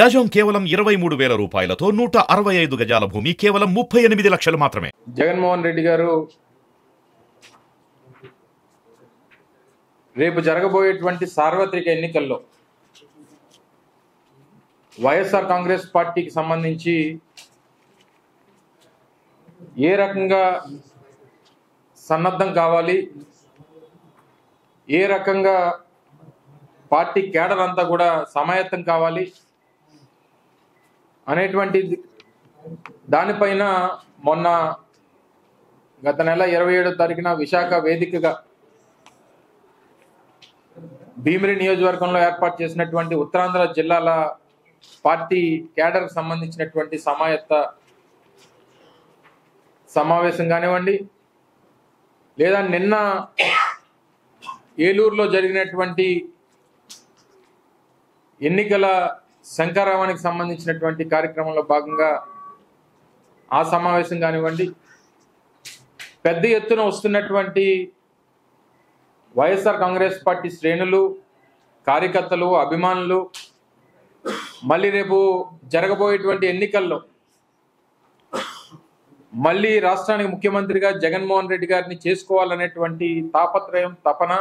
గజం కేవలం 23,000 రూపాయలతో 165 గజాల భూమి కేవలం 38 లక్షలు మాత్రమే. జగన్మోహన్ రెడ్డి గారు రేపు జరగబోయేటువంటి సార్వత్రిక ఎన్నికల్లో వైఎస్ఆర్ కాంగ్రెస్ పార్టీకి సంబంధించి ఏ రకంగా సన్నద్ధం కావాలి, ఏ రకంగా పార్టీ కేడర్ అంతా కూడా సమాయత్తం కావాలి అనేటువంటి దానిపైన మొన్న గత నెల 27వ తారీఖున విశాఖ వేదికగా భీమిలి నియోజకవర్గంలో ఏర్పాటు చేసినటువంటి ఉత్తరాంధ్ర జిల్లాల పార్టీ కేడర్ సంబంధించినటువంటి సమాయత్త సమావేశం కానివ్వండి, లేదా నిన్న ఏలూరులో జరిగినటువంటి ఎన్నికల శంకరావానికి సంబంధించినటువంటి కార్యక్రమంలో భాగంగా ఆ సమావేశం కానివ్వండి, పెద్ద ఎత్తున వస్తున్నటువంటి వైఎస్ఆర్ కాంగ్రెస్ పార్టీ శ్రేణులు, కార్యకర్తలు, అభిమానులు మళ్ళీ రేపు జరగబోయేటువంటి ఎన్నికల్లో మళ్ళీ రాష్ట్రానికి ముఖ్యమంత్రిగా జగన్మోహన్ రెడ్డి గారిని చేసుకోవాలనేటువంటి తాపత్రయం, తపన,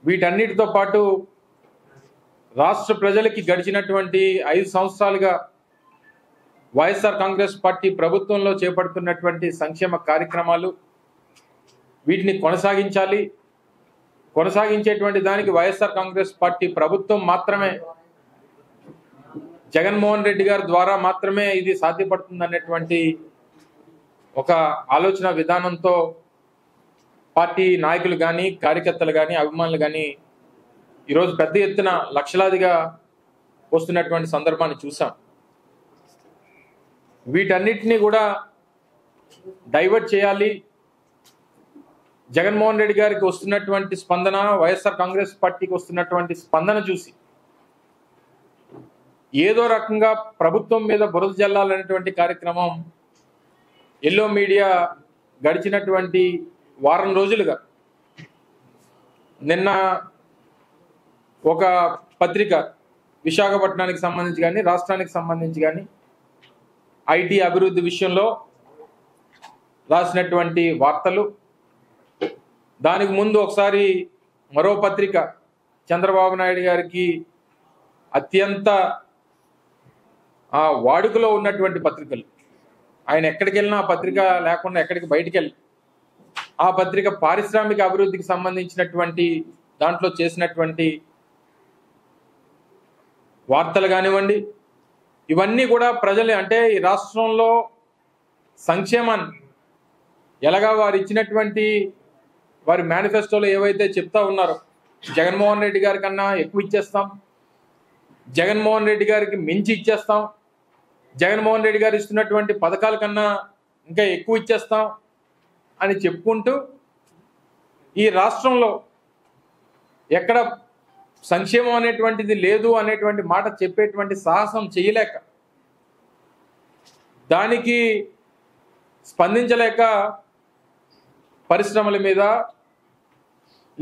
వీటన్నిటితో పాటు రాష్ట్ర ప్రజలకి గడిచినటువంటి 5 సంవత్సరాలుగా వైఎస్ఆర్ కాంగ్రెస్ పార్టీ ప్రభుత్వంలో చేపడుతున్నటువంటి సంక్షేమ కార్యక్రమాలు వీటిని కొనసాగించాలి. కొనసాగించేటువంటి దానికి వైఎస్ఆర్ కాంగ్రెస్ పార్టీ ప్రభుత్వం మాత్రమే, జగన్మోహన్ రెడ్డి గారి ద్వారా మాత్రమే ఇది సాధ్యపడుతుంది అనేటువంటి ఒక ఆలోచన విధానంతో పార్టీ నాయకులు కానీ, కార్యకర్తలు కానీ, అభిమానులు కానీ ఈరోజు పెద్ద ఎత్తున లక్షలాదిగా వస్తున్నటువంటి సందర్భాన్ని చూసాం. వీటన్నిటినీ కూడా డైవర్ట్ చేయాలి. జగన్మోహన్ రెడ్డి గారికి వస్తున్నటువంటి స్పందన, వైఎస్ఆర్ కాంగ్రెస్ పార్టీకి వస్తున్నటువంటి స్పందన చూసి ఏదో రకంగా ప్రభుత్వం మీద బురద జల్లాలనేటువంటి కార్యక్రమం ఎల్లో మీడియా గడిచినటువంటి వారం రోజులుగా, నిన్న ఒక పత్రిక విశాఖపట్నానికి సంబంధించి కానీ, రాష్ట్రానికి సంబంధించి కానీ ఐటీ అభివృద్ధి విషయంలో రాసినటువంటి వార్తలు, దానికి ముందు ఒకసారి మరో పత్రిక చంద్రబాబు నాయుడు గారికి అత్యంత వాడుకలో ఉన్నటువంటి పత్రికలు, ఆయన ఎక్కడికి వెళ్ళినా ఆ పత్రిక లేకుండా ఎక్కడికి బయటికి వెళ్ళి ఆ పత్రిక పారిశ్రామిక అభివృద్ధికి సంబంధించినటువంటి దాంట్లో చేసినటువంటి వార్తలు కానివ్వండి, ఇవన్నీ కూడా ప్రజలు, అంటే ఈ రాష్ట్రంలో సంక్షేమాన్ని ఎలాగా వారు ఇచ్చినటువంటి వారి మేనిఫెస్టోలో ఏవైతే చెప్తా ఉన్నారో జగన్మోహన్ రెడ్డి గారి కన్నా ఎక్కువ ఇచ్చేస్తాం, జగన్మోహన్ రెడ్డి గారికి మించి ఇచ్చేస్తాం, జగన్మోహన్ రెడ్డి గారు ఇస్తున్నటువంటి పథకాల కన్నా ఇంకా ఎక్కువ ఇచ్చేస్తాం అని చెప్పుకుంటూ ఈ రాష్ట్రంలో ఎక్కడ సంక్షేమం అనేటువంటిది లేదు అనేటువంటి మాట చెప్పేటువంటి సాహసం చేయలేక, దానికి స్పందించలేక పరిశ్రమల మీద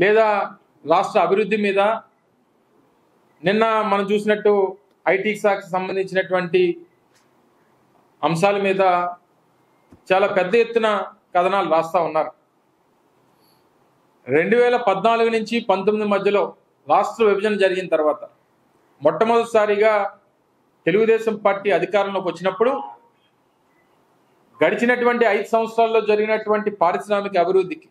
లేదా రాష్ట్ర అభివృద్ధి మీద, నిన్న మనం చూసినట్టు ఐటీ శాఖకు సంబంధించినటువంటి అంశాల మీద చాలా పెద్ద ఎత్తున కథనాలు రాస్తా ఉన్నారు. 2014 నుంచి 19 మధ్యలో రాష్ట్ర విభజన జరిగిన తర్వాత మొట్టమొదటిసారిగా తెలుగుదేశం పార్టీ అధికారంలోకి వచ్చినప్పుడు గడిచినటువంటి 5 సంవత్సరాల్లో జరిగినటువంటి పారిశ్రామిక అభివృద్ధికి,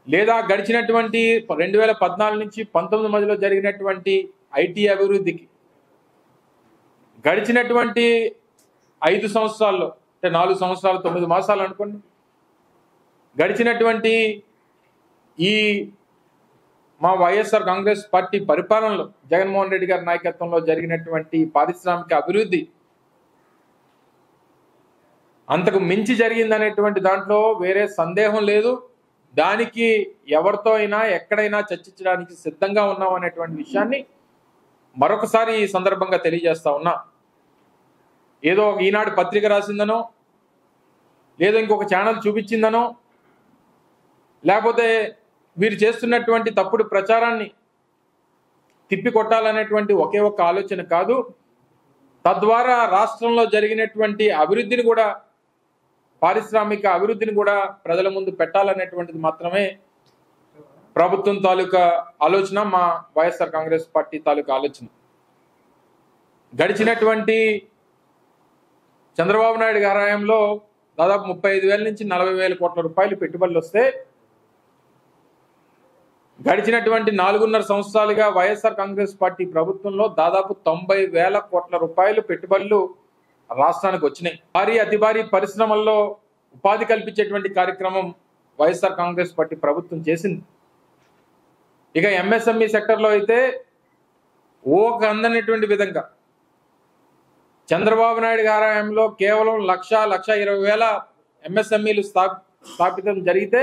లేదా గడిచినటువంటి 2014 నుంచి 19 మధ్యలో జరిగినటువంటి ఐటీ అభివృద్ధికి, గడిచినటువంటి 5 సంవత్సరాల్లో, అంటే 4 సంవత్సరాలు 9 మాసాలు అనుకోండి, గడిచినటువంటి ఈ మా వైఎస్ఆర్ కాంగ్రెస్ పార్టీ పరిపాలనలో జగన్మోహన్ రెడ్డి గారి నాయకత్వంలో జరిగినటువంటి పారిశ్రామిక అభివృద్ధి అంతకు మించి జరిగిందనేటువంటి దాంట్లో వేరే సందేహం లేదు. దానికి ఎవరితో అయినా ఎక్కడైనా చర్చించడానికి సిద్ధంగా ఉన్నాం అనేటువంటి విషయాన్ని మరొకసారి ఈ సందర్భంగా తెలియజేస్తా ఉన్నా. ఏదో ఈనాడు పత్రిక రాసిందనో, లేదో ఇంకొక ఛానల్ చూపించిందనో, లేకపోతే వీరు చేస్తున్నటువంటి తప్పుడు ప్రచారాన్ని తిప్పికొట్టాలనేటువంటి ఒకే ఒక్క ఆలోచన కాదు, తద్వారా రాష్ట్రంలో జరిగినటువంటి అభివృద్ధిని కూడా, పారిశ్రామిక అభివృద్ధిని కూడా ప్రజల ముందు పెట్టాలనేటువంటిది మాత్రమే ప్రభుత్వం తాలూకా ఆలోచన, మా వైఎస్ఆర్ కాంగ్రెస్ పార్టీ తాలూకా ఆలోచన. గడిచినటువంటి చంద్రబాబు నాయుడు గారి హయాంలో దాదాపు 35,000 నుంచి 40,000 కోట్ల రూపాయలు పెట్టుబడులు వస్తే, గడిచినటువంటి 4.5 సంవత్సరాలుగా వైఎస్ఆర్ కాంగ్రెస్ పార్టీ ప్రభుత్వంలో దాదాపు 90,000 కోట్ల రూపాయలు పెట్టుబడులు రాష్ట్రానికి వచ్చినాయి. భారీ అతి భారీ పరిశ్రమల్లో ఉపాధి కల్పించేటువంటి కార్యక్రమం వైఎస్ఆర్ కాంగ్రెస్ పార్టీ ప్రభుత్వం చేసింది. ఇక ఎంఎస్ఎంఈ సెక్టర్లో అయితే అందనటువంటి విధంగా చంద్రబాబు నాయుడు గారి హయాంలో కేవలం 1,20,000 ఎంఎస్ఎంఈలు స్థాపితం జరిగితే,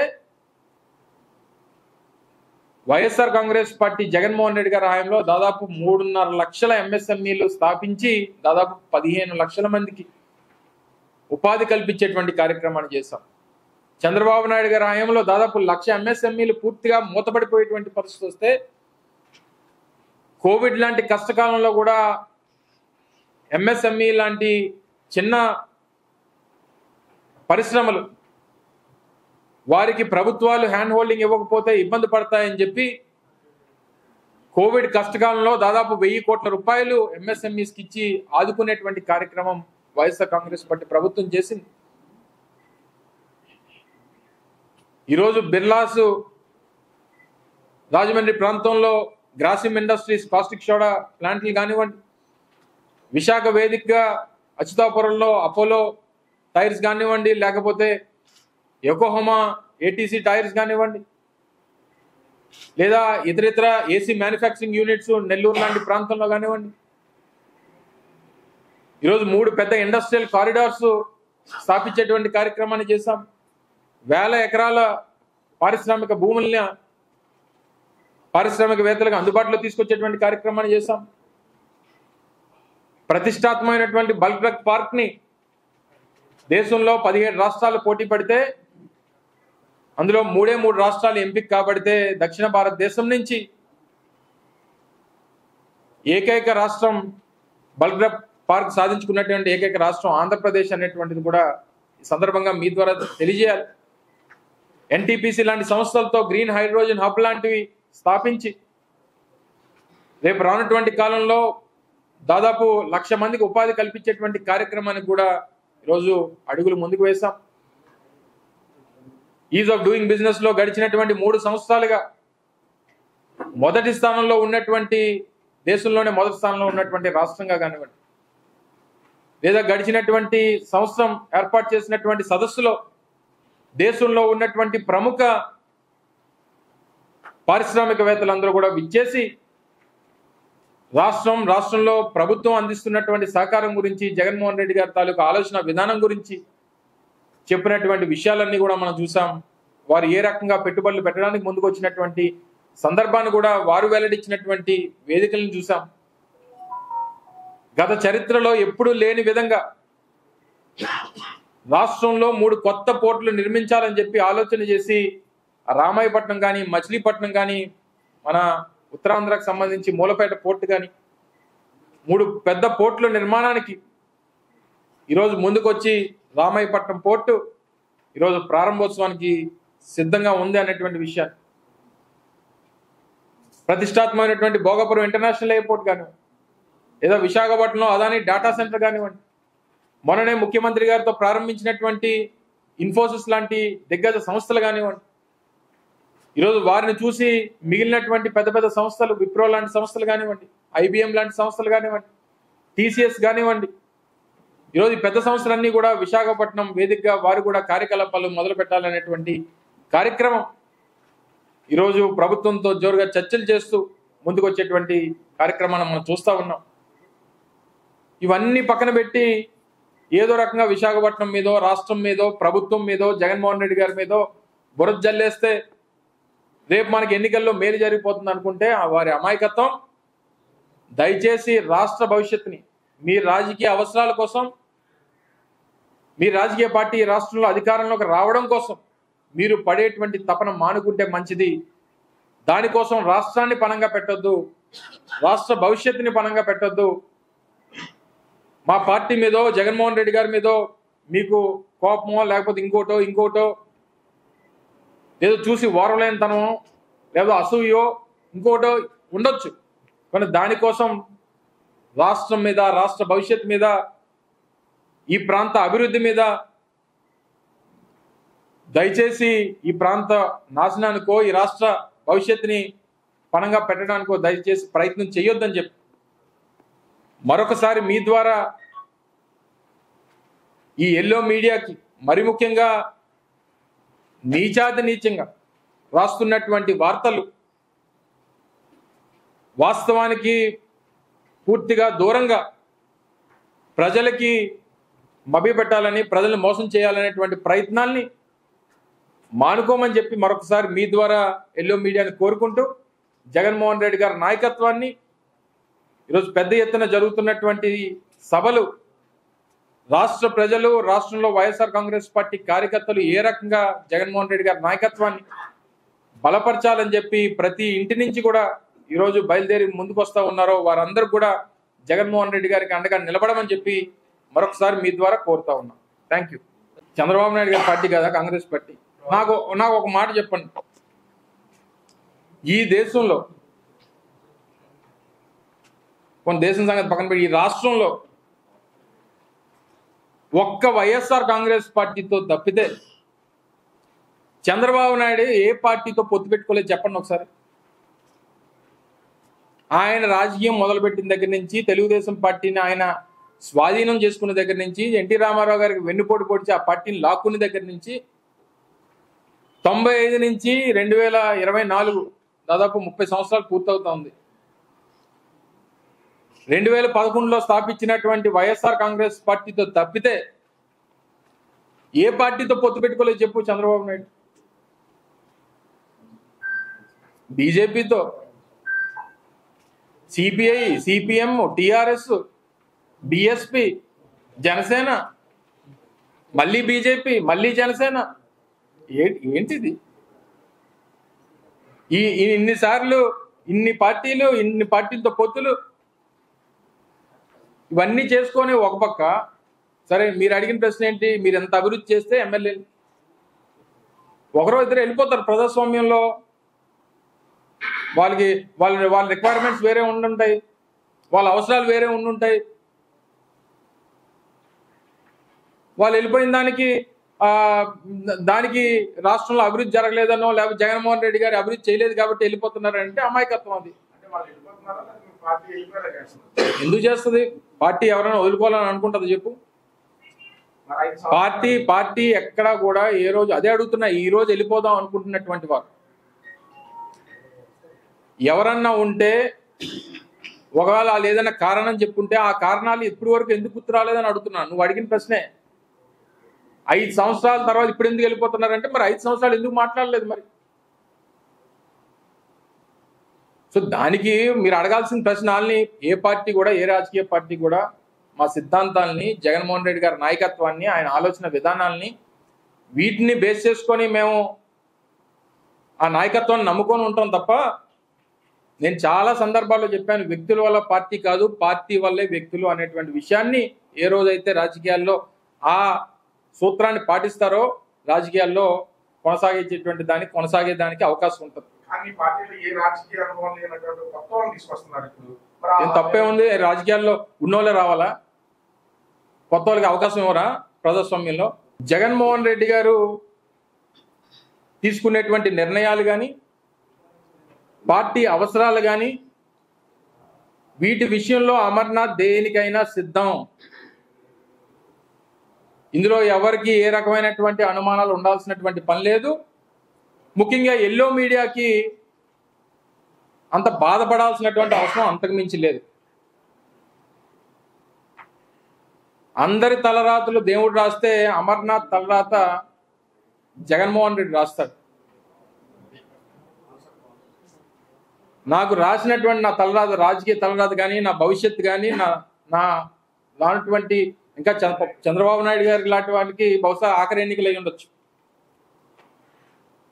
వైఎస్ఆర్ కాంగ్రెస్ పార్టీ జగన్మోహన్ రెడ్డి గారి హయాంలో దాదాపు 3.5 లక్షల ఎంఎస్ఎంఈలు స్థాపించి దాదాపు 15 లక్షల మందికి ఉపాధి కల్పించేటువంటి కార్యక్రమాన్ని చేశాం. చంద్రబాబు నాయుడు గారి హయాంలో దాదాపు 1,00,000 ఎంఎస్ఎంఈలు పూర్తిగా మూతపడిపోయేటువంటి పరిస్థితి వస్తే, కోవిడ్ లాంటి కష్టకాలంలో కూడా ఎంఎస్ఎంఈ లాంటి చిన్న పరిశ్రమలు వారికి ప్రభుత్వాలు హ్యాండ్ హోల్డింగ్ ఇవ్వకపోతే ఇబ్బంది పడతాయని చెప్పి కోవిడ్ కష్టకాలంలో దాదాపు 1,000 కోట్ల రూపాయలు ఎంఎస్ఎంఈస్కి ఇచ్చి ఆదుకునేటువంటి కార్యక్రమం వైఎస్ఆర్ కాంగ్రెస్ పార్టీ ప్రభుత్వం చేసింది. ఈరోజు బిర్లాస్ రాజమండ్రి ప్రాంతంలో గ్రాసిమ్ ఇండస్ట్రీస్ ప్లాస్టిక్ సోడా ప్లాంట్లు కానివ్వండి, విశాఖ వేదికగా అచ్యుతాపురంలో అపోలో టైర్స్ కానివ్వండి, లేకపోతే యోకోహోమా ఏటీసీ టైర్స్ కానివ్వండి, లేదా ఇతరితర ఏసీ మ్యానుఫ్యాక్చరింగ్ యూనిట్స్ నెల్లూరు లాంటి ప్రాంతంలో కానివ్వండి, ఈరోజు 3 పెద్ద ఇండస్ట్రియల్ కారిడార్స్ స్థాపించేటువంటి కార్యక్రమాన్ని చేశాం. 1,000 ఎకరాల పారిశ్రామిక భూముల్ని పారిశ్రామికవేత్తలకు అందుబాటులో తీసుకొచ్చేటువంటి కార్యక్రమాన్ని చేశాం. ప్రతిష్టాత్మకమైనటువంటి బల్క్ డ్రగ్ పార్క్ ని దేశంలో 17 రాష్ట్రాలు పోటీ పడితే అందులో 3 రాష్ట్రాలు ఎంపిక కాబడితే, దక్షిణ భారతదేశం నుంచి ఏకైక రాష్ట్రం బల్క్ డ్రగ్ పార్క్ సాధించుకున్నటువంటి ఏకైక రాష్ట్రం ఆంధ్రప్రదేశ్ అనేటువంటిది కూడా ఈ సందర్భంగా మీ ద్వారా తెలియజేయాలి. ఎన్టీపీసీ లాంటి సంస్థలతో గ్రీన్ హైడ్రోజన్ హబ్ లాంటివి స్థాపించి రేపు రానటువంటి కాలంలో దాదాపు 1,00,000 మందికి ఉపాధి కల్పించేటువంటి కార్యక్రమానికి కూడా ఈరోజు అడుగులు ముందుకు వేశాం. ఈజ్ ఆఫ్ డూయింగ్ బిజినెస్ లో గడిచినటువంటి 3 సంవత్సరాలుగా మొదటి స్థానంలో ఉన్నటువంటి, దేశంలోనే మొదటి స్థానంలో ఉన్నటువంటి రాష్ట్రంగా కానివ్వండి, లేదా గడిచినటువంటి సంవత్సరం ఏర్పాటు చేసినటువంటి సదస్సులో దేశంలో ఉన్నటువంటి ప్రముఖ పారిశ్రామికవేత్తలందరూ కూడా విచ్చేసి రాష్ట్రంలో ప్రభుత్వం అందిస్తున్నటువంటి సహకారం గురించి, జగన్మోహన్ రెడ్డి గారి తాలూకు ఆలోచన విధానం గురించి చెప్పినటువంటి విషయాలన్నీ కూడా మనం చూసాం. వారు ఏ రకంగా పెట్టుబడులు పెట్టడానికి ముందుకు వచ్చినటువంటి సందర్భాన్ని కూడా వారు వెల్లడించినటువంటి వేదికలను చూసాం. గత చరిత్రలో ఎప్పుడూ లేని విధంగా రాష్ట్రంలో 3 కొత్త పోర్టులు నిర్మించాలని చెప్పి ఆలోచన చేసి రామాయపట్నం కానీ, మచిలీపట్నం కానీ, మన ఉత్తరాంధ్రకు సంబంధించి మూలపేట పోర్టు కానీ 3 పెద్ద పోర్టుల నిర్మాణానికి ఈరోజు ముందుకొచ్చి రామాయపట్నం పోర్టు ఈరోజు ప్రారంభోత్సవానికి సిద్ధంగా ఉంది అనేటువంటి విషయాన్ని, ప్రతిష్టాత్మకమైనటువంటి భోగపురం ఇంటర్నేషనల్ ఎయిర్పోర్ట్ కానివ్వండి, లేదా విశాఖపట్నంలో అదాని డేటా సెంటర్ కానివ్వండి, మొన్ననే ముఖ్యమంత్రి గారితో ప్రారంభించినటువంటి ఇన్ఫోసిస్ లాంటి దిగ్గజ సంస్థలు కానివ్వండి, ఈరోజు వారిని చూసి మిగిలినటువంటి పెద్ద పెద్ద సంస్థలు, విప్రో లాంటి సంస్థలు కానివ్వండి, ఐబిఎం లాంటి సంస్థలు కానివ్వండి, టీసీఎస్ కానివ్వండి, ఈరోజు ఈ పెద్ద సంస్థలన్నీ కూడా విశాఖపట్నం వేదికగా వారు కూడా కార్యకలాపాలు మొదలు పెట్టాలనేటువంటి కార్యక్రమం ఈరోజు ప్రభుత్వంతో జోరుగా చర్చలు చేస్తూ ముందుకు వచ్చేటువంటి కార్యక్రమాన్ని మనం చూస్తూ ఉన్నాం. ఇవన్నీ పక్కన పెట్టి ఏదో రకంగా విశాఖపట్నం మీదో, రాష్ట్రం మీదో, ప్రభుత్వం మీదో, జగన్మోహన్ రెడ్డి గారి మీదో బురద జల్లేస్తే రేపు మనకి ఎన్నికల్లో మేలు జరిగిపోతుంది అనుకుంటే వారి అమాయకత్వం. దయచేసి రాష్ట్ర భవిష్యత్తుని మీ రాజకీయ అవసరాల కోసం, మీ రాజకీయ పార్టీ రాష్ట్రంలో అధికారంలోకి రావడం కోసం మీరు పడేటువంటి తపన మానుకుంటే మంచిది. దానికోసం రాష్ట్రాన్ని పణంగా పెట్టొద్దు, రాష్ట్ర భవిష్యత్తుని పణంగా పెట్టొద్దు. మా పార్టీ మీదో జగన్మోహన్ రెడ్డి గారి మీదో మీకు కోపమో లేకపోతే ఇంకోటో ఏదో చూసి ఓరలేనితనమో లేదా అసూయో ఇంకోటో ఉండొచ్చు. కానీ దానికోసం రాష్ట్రం మీద, రాష్ట్ర భవిష్యత్తు మీద, ఈ ప్రాంత అభివృద్ధి మీద, దయచేసి ఈ ప్రాంత నాశనానికో ఈ రాష్ట్ర భవిష్యత్తుని పణంగా పెట్టడానికో దయచేసి ప్రయత్నం చేయొద్దని చెప్పి మరొకసారి మీ ద్వారా ఈ ఎల్లో మీడియాకి, మరి ముఖ్యంగా నీచంగా రాస్తున్నటువంటి వార్తలు వాస్తవానికి పూర్తిగా దూరంగా ప్రజలకి మభ్యపెట్టాలని, ప్రజల్ని మోసం చేయాలనేటువంటి ప్రయత్నాల్ని మానుకోమని చెప్పి మరొకసారి మీ ద్వారా ఎల్లో మీడియాని కోరుకుంటూ, జగన్మోహన్ రెడ్డి గారి నాయకత్వాన్ని ఈరోజు పెద్ద ఎత్తున జరుగుతున్నటువంటి సభలు రాష్ట్ర ప్రజలు, రాష్ట్రంలో వైఎస్ఆర్ కాంగ్రెస్ పార్టీ కార్యకర్తలు ఏ రకంగా జగన్మోహన్ రెడ్డి గారి నాయకత్వాన్ని బలపరచాలని చెప్పి ప్రతి ఇంటి నుంచి కూడా ఈరోజు బయలుదేరి ముందుకు వస్తూ ఉన్నారో వారందరూ కూడా జగన్మోహన్ రెడ్డి గారికి అండగా నిలబడమని చెప్పి మరొకసారి మీ ద్వారా కోరుతా ఉన్నాం. Thank you. చంద్రబాబు నాయుడు గారి పార్టీ కదా కాంగ్రెస్ పార్టీ. నాకు ఒక మాట చెప్పండి. ఈ దేశంలో, కొన్ని దేశం సంగతి పక్కన పెట్టి, ఈ రాష్ట్రంలో ఒక్క వైఎస్ఆర్ కాంగ్రెస్ పార్టీతో తప్పితే చంద్రబాబు నాయుడు ఏ పార్టీతో పొత్తు పెట్టుకోలేదు చెప్పండి ఒకసారి. ఆయన రాజకీయం మొదలుపెట్టిన దగ్గర నుంచి, తెలుగుదేశం పార్టీని ఆయన స్వాధీనం చేసుకున్న దగ్గర నుంచి, ఎన్టీ రామారావు గారికి వెన్నుపోటు పొడిచి ఆ పార్టీని లాక్కున్న దగ్గర నుంచి 95 నుంచి 2024 దాదాపు 30 సంవత్సరాలు పూర్తవుతా ఉంది. 2011లో స్థాపించినటువంటి వైఎస్ఆర్ కాంగ్రెస్ పార్టీతో తప్పితే ఏ పార్టీతో పొత్తు పెట్టుకోలేదు చెప్పు చంద్రబాబు నాయుడు. బీజేపీతో, CPI, CPM, TRS, BSP, Janasena, మళ్ళీ బీజేపీ, మళ్ళీ జనసేన. ఏంటిది? ఇన్నిసార్లు ఇన్ని పార్టీలతో పొత్తులు ఇవన్నీ చేసుకొని ఒక పక్క, సరే మీరు అడిగిన ప్రశ్న ఏంటి, మీరు ఎంత అభివృద్ధి చేస్తే ఎమ్మెల్యేలు ఒకరో ఇద్దరు వెళ్ళిపోతారు. ప్రజాస్వామ్యంలో వాళ్ళ రిక్వైర్మెంట్స్ వేరే ఉండుంటాయి, వాళ్ళ అవసరాలు వేరే ఉండుంటాయి. వాళ్ళు వెళ్ళిపోయిన దానికి రాష్ట్రంలో అభివృద్ధి జరగలేదనో, లేకపోతే జగన్మోహన్ రెడ్డి గారు అభివృద్ధి చేయలేదు కాబట్టి వెళ్ళిపోతున్నారంటే అమాయకత్వం. అది ఎందుకు చేస్తుంది? పార్టీ ఎవరైనా వదులుకోవాలని అనుకుంటుంది చెప్పు? పార్టీ ఎక్కడా కూడా ఏ రోజు, అదే అడుగుతున్నా, ఈ రోజు వెళ్ళిపోదాం అనుకుంటున్నటువంటి వారు ఎవరన్నా ఉంటే, ఒకవేళ వాళ్ళు ఏదైనా కారణం చెప్పుంటే ఆ కారణాలు ఇప్పటి వరకు ఎందుకు గుర్తు రాలేదని అడుగుతున్నాను. నువ్వు అడిగిన ప్రశ్నే. 5 సంవత్సరాల తర్వాత ఇప్పుడు ఎందుకు వెళ్ళిపోతున్నారంటే, మరి 5 సంవత్సరాలు ఎందుకు మాట్లాడలేదు మరి? సో దానికి మీరు అడగాల్సిన ప్రశ్నల్ని ఏ పార్టీ కూడా, ఏ రాజకీయ పార్టీ కూడా మా సిద్ధాంతాలని, జగన్మోహన్ రెడ్డి గారి నాయకత్వాన్ని, ఆయన ఆలోచన విధానాలని, వీటిని బేస్ చేసుకొని మేము ఆ నాయకత్వాన్ని నమ్ముకొని ఉంటాం తప్ప, నేను చాలా సందర్భాల్లో చెప్పాను, వ్యక్తుల వల్ల పార్టీ కాదు, పార్టీ వల్లే వ్యక్తులు అనేటువంటి విషయాన్ని ఏ రోజైతే రాజకీయాల్లో ఆ సూత్రాన్ని పాటిస్తారో రాజకీయాల్లో కొనసాగేదానికి అవకాశం ఉంటుంది. ఏం తప్పే ఉంది? రాజకీయాల్లో ఉన్నోళ్ళే రావాలా? కొత్త వాళ్ళకి అవకాశం ఇవ్వరా ప్రజాస్వామ్యంలో? జగన్మోహన్ రెడ్డి గారు తీసుకునేటువంటి నిర్ణయాలు కానీ, పార్టీ అవసరాలు కానీ, వీటి విషయంలో అమర్నాథ్ దేనికైనా సిద్ధం. ఇందులో ఎవరికి ఏ రకమైనటువంటి అనుమానాలు ఉండాల్సినటువంటి పని లేదు. ముఖ్యంగా ఎల్లో మీడియాకి అంత బాధపడాల్సినటువంటి అవసరం అంతకు మించి లేదు. అందరి తలరాతలు దేవుడు రాస్తే అమర్నాథ్ తలరాత జగన్మోహన్ రెడ్డి రాస్తాడు. నాకు రాసినటువంటి నా తలరాత, రాజకీయ తలరాత కానీ, నా భవిష్యత్తు కానీ, నా లాంటి ఇంకా చంద్రబాబు నాయుడు గారి లాంటి వాళ్ళకి బహుశా ఆఖరి ఎన్నికలు అయి ఉండొచ్చు.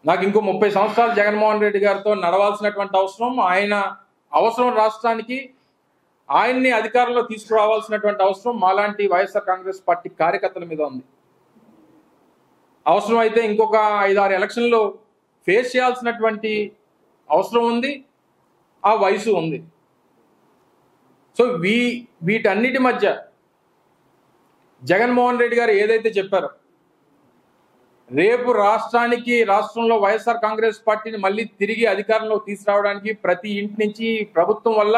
నాకు ఇంకో 30 సంవత్సరాలు జగన్మోహన్ రెడ్డి గారితో నడవాల్సినటువంటి అవసరం, ఆయన అవసరం రాష్ట్రానికి, ఆయన్ని అధికారంలో తీసుకురావాల్సినటువంటి అవసరం మాలాంటి వైఎస్ఆర్ కాంగ్రెస్ పార్టీ కార్యకర్తల మీద ఉంది. అవసరం అయితే ఇంకొక 5-6 ఎలక్షన్లు ఫేస్ చేయాల్సినటువంటి అవసరం ఉంది, ఆ వయసు ఉంది. సో వీటన్నిటి మధ్య జగన్మోహన్ రెడ్డి గారు ఏదైతే చెప్పారో, రేపు రాష్ట్రంలో వైఎస్ఆర్ కాంగ్రెస్ పార్టీని మళ్ళీ తిరిగి అధికారంలో తీసుకురావడానికి ప్రతి ఇంటి నుంచి ప్రభుత్వం వల్ల,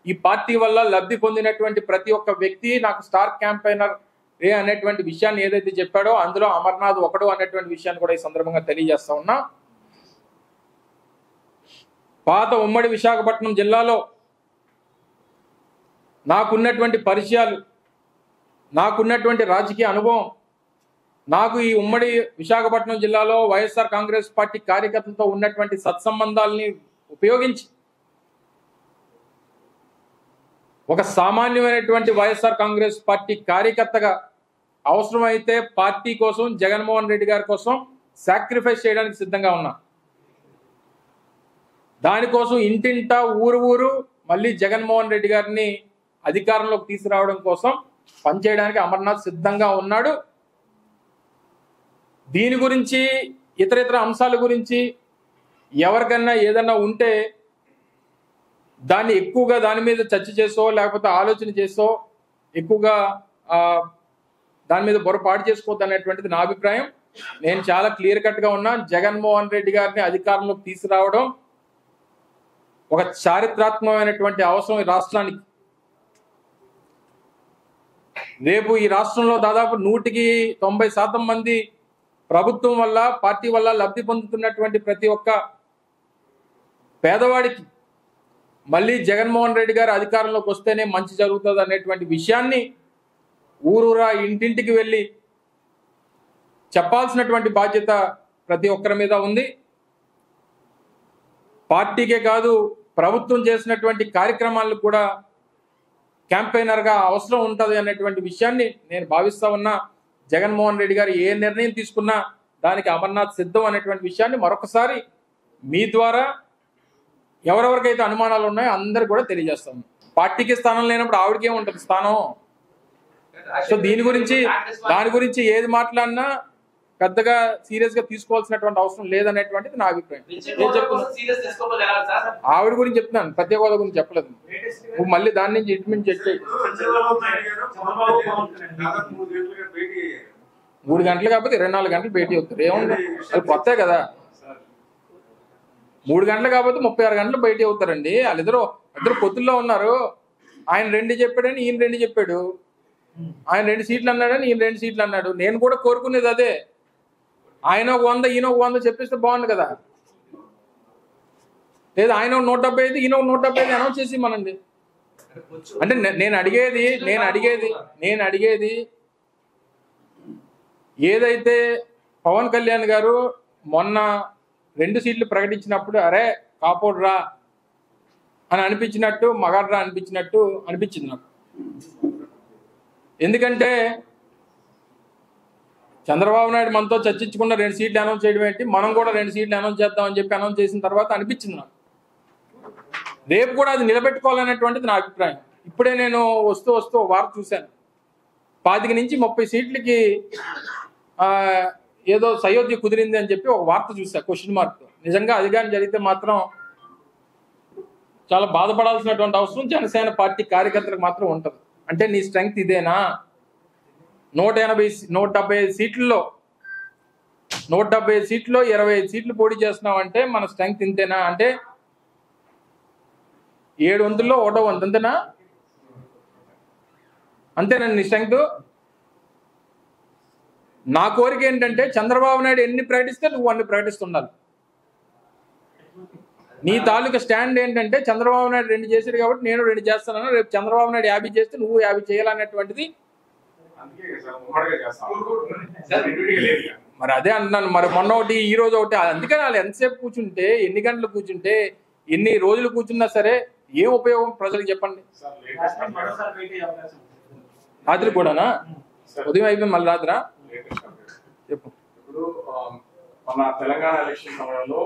ఈ పార్టీ వల్ల లబ్ధి పొందినటువంటి ప్రతి ఒక్క వ్యక్తి నాకు స్టార్ క్యాంపెయినర్ అనేటువంటి విషయాన్ని ఏదైతే చెప్పాడో అందులో అమర్నాథ్ ఒకడు అనేటువంటి విషయాన్ని కూడా ఈ సందర్భంగా తెలియజేస్తా ఉన్నా. పాత ఉమ్మడి విశాఖపట్నం జిల్లాలో నాకున్నటువంటి పరిచయాలు, నాకున్నటువంటి రాజకీయ అనుభవం, నాకు ఈ ఉమ్మడి విశాఖపట్నం జిల్లాలో వైఎస్ఆర్ కాంగ్రెస్ పార్టీ కార్యకర్తలతో ఉన్నటువంటి సత్సంబంధాలని ఉపయోగించి ఒక సామాన్యమైనటువంటి వైఎస్ఆర్ కాంగ్రెస్ పార్టీ కార్యకర్తగా అవసరమైతే పార్టీ కోసం, జగన్మోహన్ రెడ్డి గారి కోసం సాక్రిఫైస్ చేయడానికి సిద్ధంగా ఉన్నా. దానికోసం ఇంటింటా ఊరు మళ్ళీ జగన్మోహన్ రెడ్డి గారిని అధికారంలోకి తీసుకురావడం కోసం పనిచేయడానికి అమర్నాథ్ సిద్ధంగా ఉన్నాడు. దీని గురించి ఇతర అంశాల గురించి ఎవరికన్నా ఏదన్నా ఉంటే దాన్ని ఎక్కువగా దాని మీద చర్చ చేసో లేకపోతే ఆలోచన చేసో ఎక్కువగా దాని మీద పొరపాటు చేసుకోవద్దు అనేటువంటిది నా అభిప్రాయం. నేను చాలా క్లియర్ కట్గా ఉన్నా. జగన్మోహన్ రెడ్డి గారిని అధికారంలోకి తీసుకురావడం ఒక చారిత్రాత్మకమైనటువంటి అవసరం ఈ రాష్ట్రానికి. రేపు ఈ రాష్ట్రంలో దాదాపు 190% మంది ప్రభుత్వం వల్ల, పార్టీ వల్ల లబ్ధి పొందుతున్నటువంటి ప్రతి ఒక్క పేదవాడికి మళ్ళీ జగన్మోహన్ రెడ్డి గారు అధికారంలోకి వస్తేనే మంచి జరుగుతుంది అనేటువంటి విషయాన్ని ఊరూరా ఇంటింటికి వెళ్ళి చెప్పాల్సినటువంటి బాధ్యత ప్రతి ఒక్కరి మీద ఉంది. పార్టీకే కాదు, ప్రభుత్వం చేసినటువంటి కార్యక్రమాలకు కూడా క్యాంపెయినర్గా అవసరం ఉంటుంది అనేటువంటి విషయాన్ని నేను భావిస్తా ఉన్నా. జగన్మోహన్ రెడ్డి గారు ఏ నిర్ణయం తీసుకున్నా దానికి అమర్నాథ్ సిద్ధం అనేటువంటి విషయాన్ని మరొకసారి మీ ద్వారా ఎవరెవరికైతే అనుమానాలు ఉన్నాయో అందరు కూడా తెలియజేస్తాను. పార్టీకి స్థానం లేనప్పుడు ఆవిడకే ఉంటుంది స్థానం. సో దాని గురించి ఏది మాట్లాడినా పెద్దగా సీరియస్ గా తీసుకోవాల్సినటువంటి అవసరం లేదనేటువంటిది నా అభిప్రాయం. ఆవిడ గురించి చెప్తున్నాను, ప్రత్యేక హోదా గురించి చెప్పలేదు. నువ్వు మళ్ళీ దాని నుంచి ఇట్మెంట్ చేస్తే 3 గంటలు కాకపోతే 24 గంటలు భేటీ అవుతారు. ఏముంది, అది కొత్తే కదా. 3 గంటలు కాకపోతే 36 గంటలు భేటీ అవుతారండి. వాళ్ళిద్దరు పొత్తుల్లో ఉన్నారు. ఆయన 2 చెప్పాడని ఈయన 2 చెప్పాడు. ఆయన 2 సీట్లు అన్నాడని ఈయన 2 సీట్లు అన్నాడు. నేను కూడా కోరుకునేది అదే. ఆయన 100 ఈయన 100 చెప్పిస్తే బాగుంది కదా. లేదా ఆయన 175 ఈయన 175 అనౌన్స్ చేసి మనండి. అంటే నేను అడిగేది ఏదైతే పవన్ కళ్యాణ్ గారు మొన్న 2 సీట్లు ప్రకటించినప్పుడు అరే కాపోడ్రా అని అనిపించినట్టు, మగాడ్రా అనిపించినట్టు అనిపించింది నాకు. ఎందుకంటే చంద్రబాబు నాయుడు మనతో చర్చించకుండా 2 సీట్లు అనౌన్స్ చేయడం ఏంటి, మనం కూడా 2 సీట్లు అనౌన్స్ చేద్దామని చెప్పి అనౌన్స్ చేసిన తర్వాత అనిపించింది నాకు. రేపు కూడా అది నిలబెట్టుకోవాలనేటువంటిది నా అభిప్రాయం. ఇప్పుడే నేను వస్తూ ఒక వార్త చూశాను. 25 నుంచి 30 సీట్లకి ఏదో సయోధ్య కుదిరింది అని చెప్పి ఒక వార్త చూసా క్వశ్చన్ మార్క్తో. నిజంగా అది కానీ జరిగితే మాత్రం చాలా బాధపడాల్సినటువంటి అవసరం జనసేన పార్టీ కార్యకర్తలకు మాత్రం ఉంటుంది. అంటే నీ స్ట్రెంగ్త్ ఇదేనా? 175 సీట్లలో 25 సీట్లు పోటీ చేస్తున్నావు అంటే మన స్ట్రెంగ్త్ ఇంతేనా? అంటే 700లో 1వ వంతు అంతేనా? అంతేనండి నీ స్ట్రెంగ్త్. నా కోరిక ఏంటంటే చంద్రబాబు నాయుడు ఎన్ని ప్రకటిస్తే నువ్వు అన్ని ప్రకటిస్తుండాలి. నీ తాలూకా స్టాండ్ ఏంటంటే చంద్రబాబు నాయుడు 2 చేశాడు కాబట్టి నేను 2 చేస్తాను. రేపు చంద్రబాబు నాయుడు 50 చేస్తే నువ్వు 50 చేయాలనేటువంటిది. మరి అదే అంటున్నాను. మరి మొన్న ఒకటి ఈ రోజు ఒకటి. అందుకని వాళ్ళు ఎంతసేపు కూర్చుంటే, ఎన్ని గంటలు కూర్చుంటే, ఎన్ని రోజులు కూర్చున్నా సరే ఏం ఉపయోగం ప్రజలకు చెప్పండి. రాత్రి కూడానా? ఉదయం అయిపోయింది మళ్ళీ రాత్రా? చెప్పు. ఇప్పుడు మన తెలంగాణ ఎలక్షన్ సమయంలో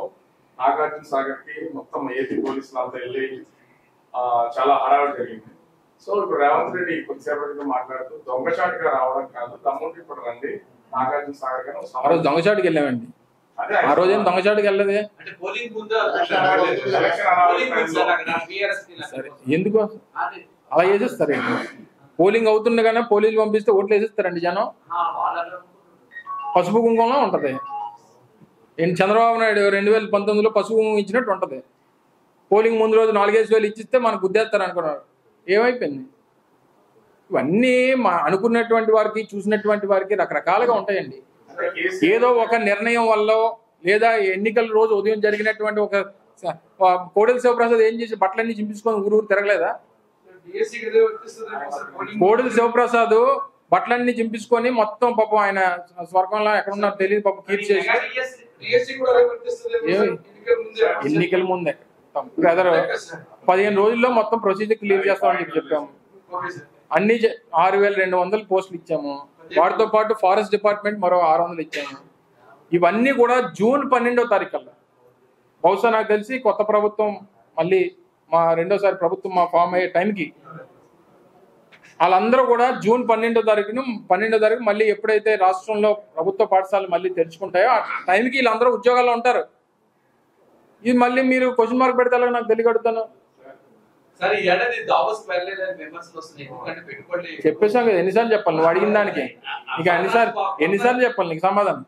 నాగార్జున సాగర్ కి మొత్తం ఏపీ పోలీసులు అంతా వెళ్ళి చాలా హడావిడి జరిగింది. సో ఇప్పుడు రేవంత్ రెడ్డి కొద్దిసేపటిగా మాట్లాడుతూ దొంగచాటుగా రావడం కాదు, తమ్ముడు ఇప్పుడు రండి నాగార్జున సాగర్ గారు దొంగచాటుకి వెళ్ళామండి. ఆ రోజేం దొంగచాటుకి వెళ్ళదే. ఎందుకు అలా వేసేస్తారండి? పోలింగ్ అవుతుండగానే పోలీసులు పంపిస్తే ఓట్లు వేసేస్తారండి జనం. పసుపు కుంకుమలో ఉంటది. చంద్రబాబు నాయుడు 2019లో పసుపు కుంకుమ ఇచ్చినట్టు ఉంటది. పోలింగ్ ముందు రోజు 4,5,000 ఇచ్చిస్తే మనకు గుద్దేస్తారు అనుకున్నారు. ఏమైపోయింది? ఇవన్నీ అనుకున్నటువంటి వారికి, చూసినటువంటి వారికి రకరకాలుగా ఉంటాయండి. ఏదో ఒక నిర్ణయం వల్ల లేదా ఎన్నికల రోజు ఉదయం జరిగినటువంటి ఒక కోడెల శివప్రసాద్ ఏం చేసి బట్టలన్నీ చింపించుకొని ఊరు తెరగలేదా? కోడెల శివప్రసాద్ బట్టలన్నీ చింపించుకొని మొత్తం పాపం ఆయన స్వర్గంలో ఎక్కడున్నారో తెలియదు పాపం కీర్తి చేసి ఎన్నికల ముందే 15 రోజుల్లో మొత్తం ప్రొసీజర్ క్లియర్ చేస్తామని చెప్పాము. అన్ని 6,200 పోస్టులు ఇచ్చాము. వాటితో పాటు ఫారెస్ట్ డిపార్ట్మెంట్ మరో 600 ఇచ్చాము. ఇవన్నీ కూడా జూన్ 12వ తారీఖుల్లో బహుశా నాకు తెలిసి కొత్త ప్రభుత్వం మళ్ళీ మా రెండోసారి ప్రభుత్వం మా ఫామ్ అయ్యే టైంకి వాళ్ళందరూ కూడా జూన్ 12వ తారీఖు మళ్ళీ ఎప్పుడైతే రాష్ట్రంలో ప్రభుత్వ పాఠశాలలు మళ్ళీ తెరుచుకుంటాయో ఆ టైంకి వీళ్ళందరూ ఉద్యోగాల్లో ఉంటారు. ఇది మళ్ళీ మీరు క్వశ్చన్ మార్క్ పెడితే నాకు తెలియగడుతాను. చెప్పేసాం కదా, ఎన్నిసార్లు చెప్పాలి నువ్వు అడిగిన దానికి? ఇక ఎన్నిసార్లు చెప్పాలి నీకు సమాధానం?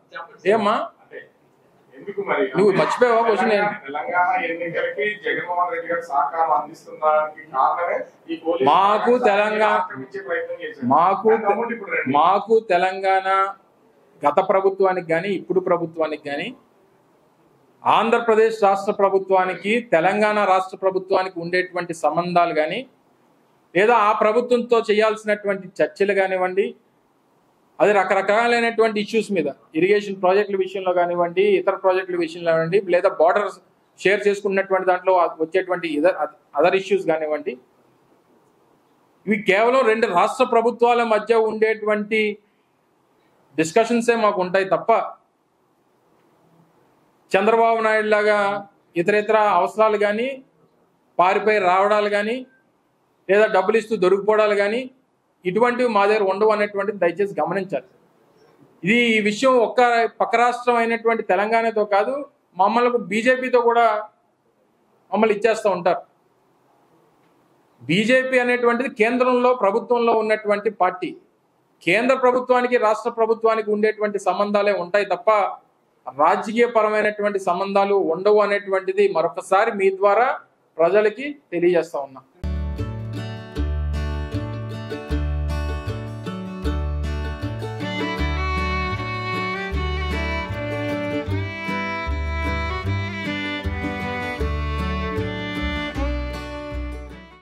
ఏమ్మా నువ్వు మర్చిపోయావా క్వశ్చన్ ఏంటి? మాకు తెలంగాణ గత ప్రభుత్వానికి కానీ ఇప్పుడు ప్రభుత్వానికి కానీ, ఆంధ్రప్రదేశ్ రాష్ట్ర ప్రభుత్వానికి తెలంగాణ రాష్ట్ర ప్రభుత్వానికి ఉండేటువంటి సంబంధాలు కానీ, లేదా ఆ ప్రభుత్వంతో చేయాల్సినటువంటి చర్చలు కానివ్వండి, అది రకరకాలైనటువంటి ఇష్యూస్ మీద, ఇరిగేషన్ ప్రాజెక్టుల విషయంలో కానివ్వండి, ఇతర ప్రాజెక్టుల విషయంలో కానివ్వండి, లేదా బార్డర్ షేర్ చేసుకున్నటువంటి దాంట్లో వచ్చేటువంటి అదర్ ఇష్యూస్ కానివ్వండి, ఇవి కేవలం 2 రాష్ట్ర ప్రభుత్వాల మధ్య ఉండేటువంటి డిస్కషన్సే మాకు ఉంటాయి తప్ప చంద్రబాబు నాయుడు లాగా ఇతర అవసరాలు కానీ, పారిపోయి రావడాలు కానీ, లేదా డబ్బులు ఇస్తూ దొరికిపోవడాలు కానీ ఇటువంటివి మా దగ్గర ఉండవు అనేటువంటిది దయచేసి గమనించాలి. ఈ విషయం ఒక్క పక్క రాష్ట్రం అయినటువంటి తెలంగాణతో కాదు, మమ్మల్ని బీజేపీతో కూడా మమ్మల్ని ఇచ్చేస్తూ ఉంటారు. బీజేపీ అనేటువంటిది కేంద్రంలో ప్రభుత్వంలో ఉన్నటువంటి పార్టీ. కేంద్ర ప్రభుత్వానికి రాష్ట్ర ప్రభుత్వానికి ఉండేటువంటి సంబంధాలే ఉంటాయి తప్ప రాజకీయ పరమైనటువంటి సంబంధాలు ఉండవు అనేటువంటిది మరొకసారి మీ ద్వారా ప్రజలకి తెలియజేస్తా ఉన్నా.